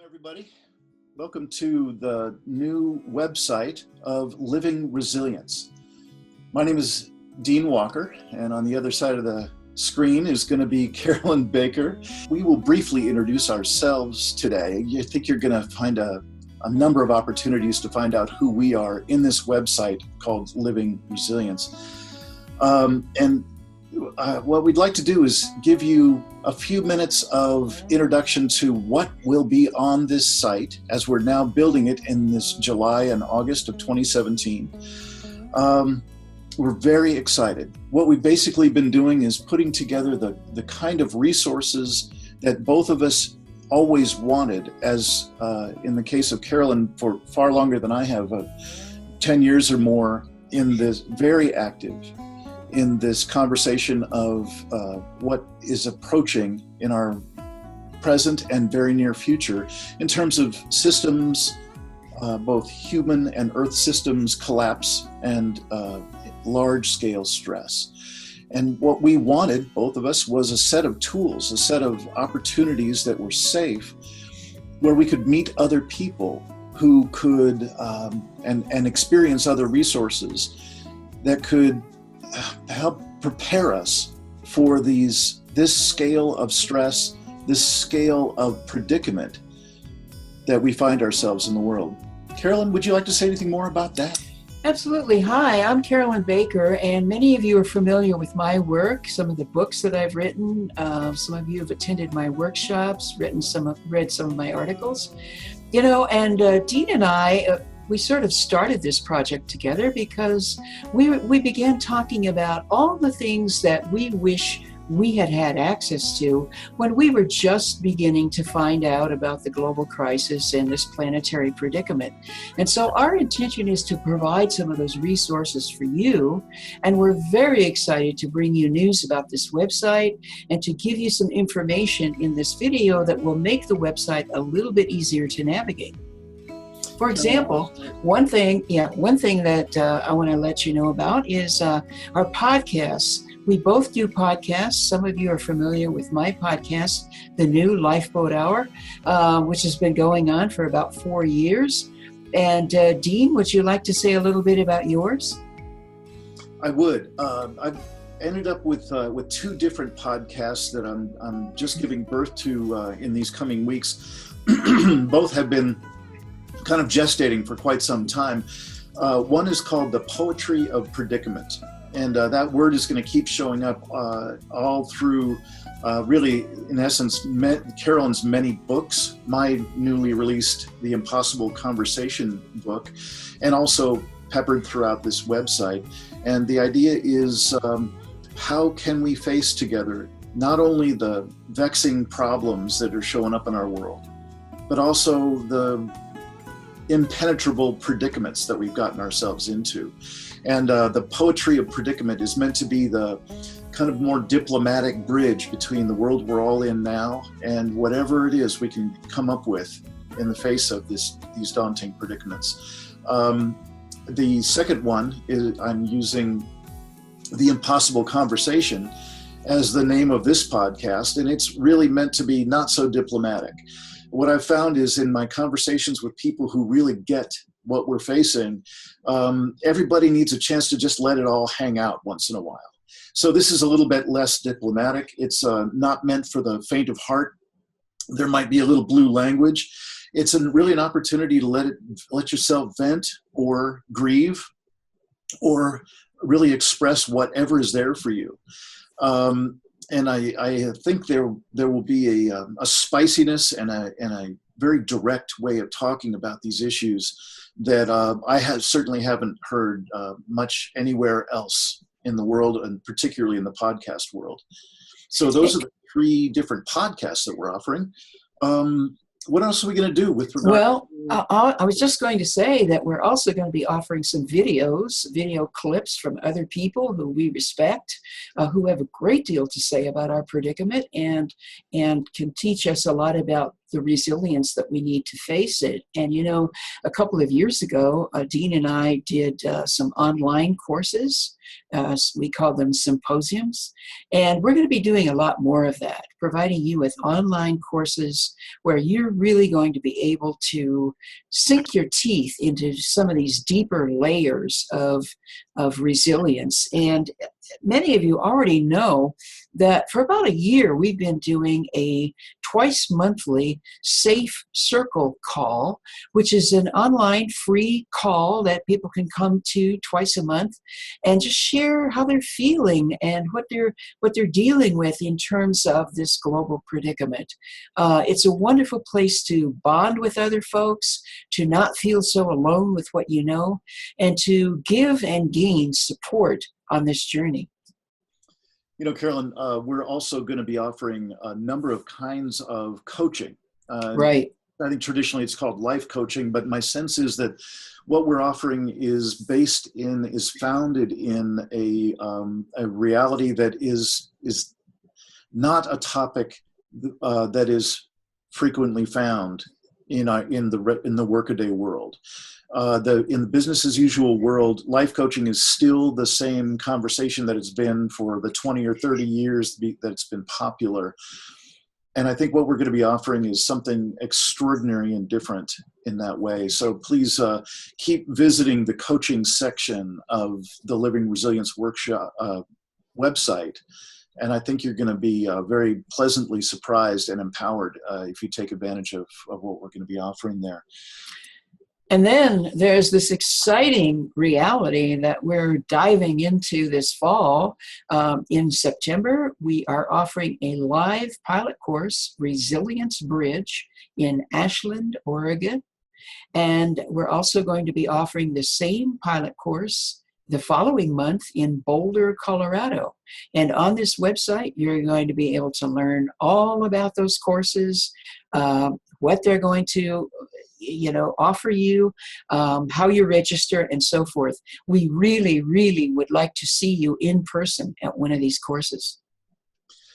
Everybody. Welcome to the new website of Living Resilience. My name is Dean Walker, and on the other side of the screen is going to be Carolyn Baker. We will briefly introduce ourselves today. I think you're going to find a number of opportunities to find out who we are in this website called Living Resilience. What we'd like to do is give you a few minutes of introduction to what will be on this site as we're now building it in this July and August of 2017. We're very excited. What we've basically been doing is putting together the kind of resources that both of us always wanted, as in the case of Carolyn for far longer than I have, 10 years or more in this, very active in this conversation of what is approaching in our present and very near future in terms of systems, both human and earth systems collapse and large-scale stress. And what we wanted, both of us, was a set of tools, a set of opportunities that were safe, where we could meet other people who could and experience other resources that could help prepare us for this scale of stress, this scale of predicament that we find ourselves in the world. Carolyn, would you like to say anything more about that? Absolutely. Hi, I'm Carolyn Baker, and many of you are familiar with my work, some of the books that I've written. Some of you have attended my workshops, read some of my articles. You know, and Dean and I, we sort of started this project together because we began talking about all the things that we wish we had access to when we were just beginning to find out about the global crisis and this planetary predicament. And so our intention is to provide some of those resources for you, and we're very excited to bring you news about this website and to give you some information in this video that will make the website a little bit easier to navigate. For example, one thing that I want to let you know about is our podcasts. We both do podcasts. Some of you are familiar with my podcast, The New Lifeboat Hour, which has been going on for about 4 years. And Dean, would you like to say a little bit about yours? I would. I've ended up with 2 different podcasts that I'm just giving birth to in these coming weeks. Both have been kind of gestating for quite some time. One is called The Poetry of Predicament. And that word is going to keep showing up all through, really, in essence, Carolyn's many books, my newly released The Impossible Conversation book, and also peppered throughout this website. And the idea is, how can we face together not only the vexing problems that are showing up in our world, but also the impenetrable predicaments that we've gotten ourselves into. And the poetry of predicament is meant to be the kind of more diplomatic bridge between the world we're all in now and whatever it is we can come up with in the face of these daunting predicaments. The second one is I'm using The Impossible Conversation as the name of this podcast, and it's really meant to be not so diplomatic. What I've found is in my conversations with people who really get what we're facing, everybody needs a chance to just let it all hang out once in a while. So this is a little bit less diplomatic. It's not meant for the faint of heart. There might be a little blue language. It's really an opportunity to let yourself vent or grieve or really express whatever is there for you. And I think there will be a spiciness and a very direct way of talking about these issues that I certainly haven't heard much anywhere else in the world, and particularly in the podcast world. So those are the 3 different podcasts that we're offering. What else are we going to do with regard? Well, I was just going to say that we're also going to be offering some video clips from other people who we respect, who have a great deal to say about our predicament and can teach us a lot about the resilience that we need to face it. And, you know, a couple of years ago, Dean and I did some online courses We call them symposiums. And we're going to be doing a lot more of that, providing you with online courses where you're really going to be able to sink your teeth into some of these deeper layers of resilience. And many of you already know that for about a year, we've been doing a twice monthly Safe Circle call, which is an online free call that people can come to twice a month and just share how they're feeling and what they're dealing with in terms of this global predicament. It's a wonderful place to bond with other folks, to not feel so alone with what you know, and to give and gain support on this journey. You know, Carolyn, we're also going to be offering a number of kinds of coaching. Right. I think traditionally it's called life coaching, but my sense is that what we're offering is founded in a reality that is not a topic that is frequently found in the workaday world. In the business as usual world, life coaching is still the same conversation that it's been for the 20 or 30 years that it's been popular. And I think what we're going to be offering is something extraordinary and different in that way. So please keep visiting the coaching section of the Living Resilience Workshop website. And I think you're going to be very pleasantly surprised and empowered if you take advantage of what we're going to be offering there. And then there's this exciting reality that we're diving into this fall. In September, we are offering a live pilot course, Resilience Bridge, in Ashland, Oregon. And we're also going to be offering the same pilot course the following month in Boulder, Colorado. And on this website, you're going to be able to learn all about those courses, what they're going to offer you, how you register, and so forth. We really, really would like to see you in person at one of these courses.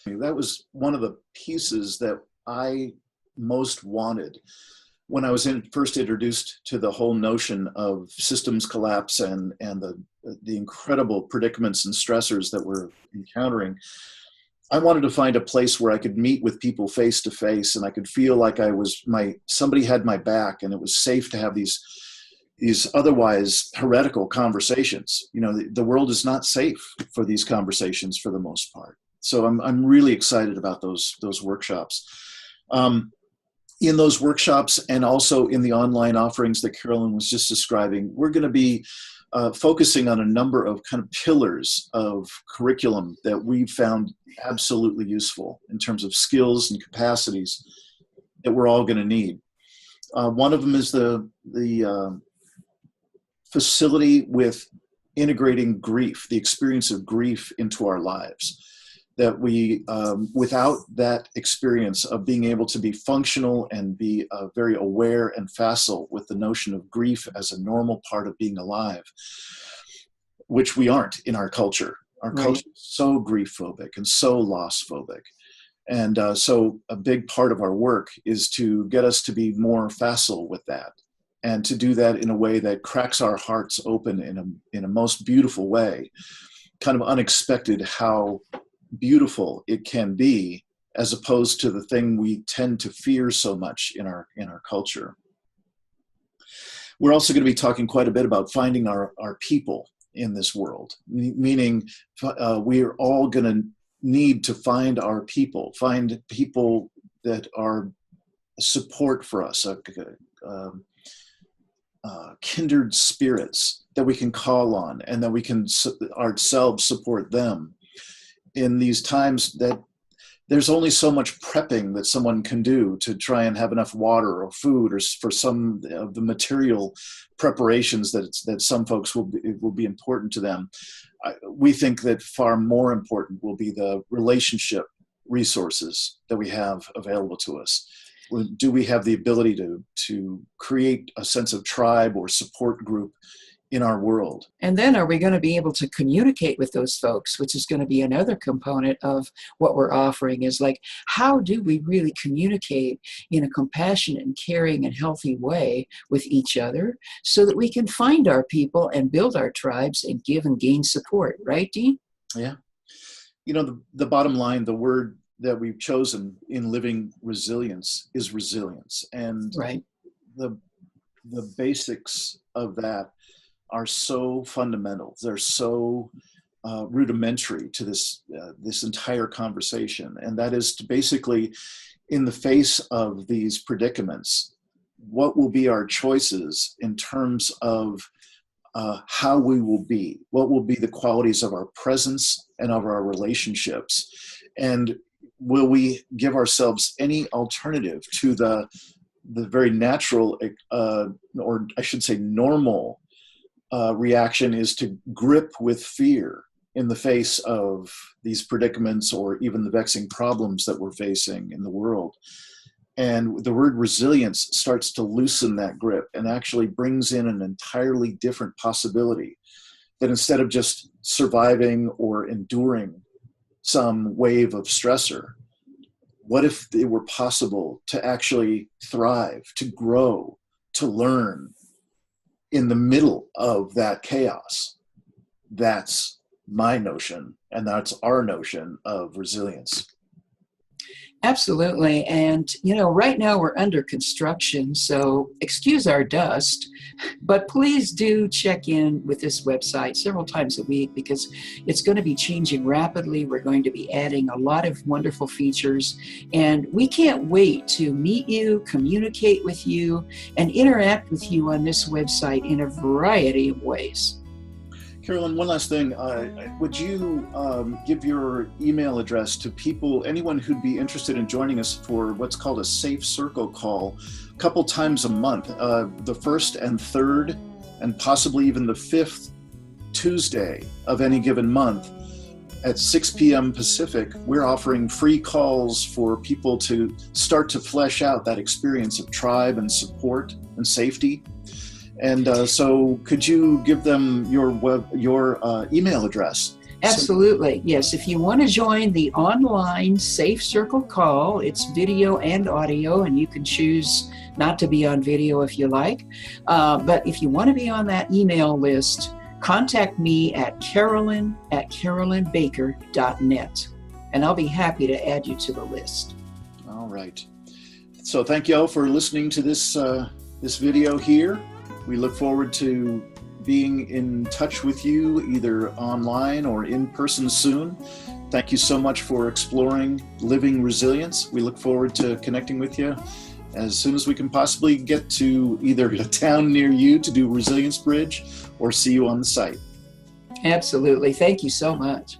That was one of the pieces that I most wanted when I was first introduced to the whole notion of systems collapse and the incredible predicaments and stressors that we're encountering. I wanted to find a place where I could meet with people face to face, and I could feel like somebody had my back, and it was safe to have these otherwise heretical conversations. You know, the world is not safe for these conversations for the most part. So I'm really excited about those workshops. In those workshops and also in the online offerings that Carolyn was just describing, we're going to be focusing on a number of kind of pillars of curriculum that we've found absolutely useful in terms of skills and capacities that we're all going to need. One of them is the facility with integrating grief, the experience of grief into our lives. That we, without that experience of being able to be functional and be very aware and facile with the notion of grief as a normal part of being alive, which we aren't in our culture. Our culture is so grief phobic and so loss phobic. And so a big part of our work is to get us to be more facile with that, and to do that in a way that cracks our hearts open in a most beautiful way, kind of unexpected how beautiful it can be, as opposed to the thing we tend to fear so much in our culture. We're also going to be talking quite a bit about finding our people in this world, meaning we are all going to need to find people that are support for us, kindred spirits that we can call on, and that we can ourselves support them in these times that there's only so much prepping that someone can do to try and have enough water or food, or for some of the material preparations that some folks will be important to them. We think that far more important will be the relationship resources that we have available to us. Do we have the ability to create a sense of tribe or support group in our world. And then are we going to be able to communicate with those folks, which is going to be another component of what we're offering, is like, how do we really communicate in a compassionate and caring and healthy way with each other so that we can find our people and build our tribes and give and gain support, right, Dean? Yeah. You know, the bottom line, the word that we've chosen in Living Resilience is resilience. And right. The basics of that are so fundamental. They're so rudimentary to this entire conversation. And that is to basically, in the face of these predicaments, what will be our choices in terms of how we will be? What will be the qualities of our presence and of our relationships? And will we give ourselves any alternative to the very natural, or I should say normal, reaction is to grip with fear in the face of these predicaments or even the vexing problems that we're facing in the world. And the word resilience starts to loosen that grip and actually brings in an entirely different possibility, that instead of just surviving or enduring some wave of stressor, what if it were possible to actually thrive, to grow, to learn in the middle of that chaos? That's my notion, and that's our notion of resilience. Absolutely. And, you know, right now we're under construction, so excuse our dust, but please do check in with this website several times a week because it's going to be changing rapidly. We're going to be adding a lot of wonderful features, and we can't wait to meet you, communicate with you, and interact with you on this website in a variety of ways. Carolyn, one last thing. Would you give your email address to people, anyone who'd be interested in joining us for what's called a Safe Circle call a couple times a month, the first and third, and possibly even the fifth Tuesday of any given month at 6 p.m. Pacific? We're offering free calls for people to start to flesh out that experience of tribe and support and safety. And so could you give them your email address? Absolutely. Yes. If you want to join the online Safe Circle call, it's video and audio, and you can choose not to be on video if you like. But if you want to be on that email list, contact me at carolyn@carolynbaker.net, and I'll be happy to add you to the list. All right. So thank you all for listening to this video here. We look forward to being in touch with you either online or in person soon. Thank you so much for exploring Living Resilience. We look forward to connecting with you as soon as we can possibly get to either a town near you to do Resilience Bridge or see you on the site. Absolutely. Thank you so much.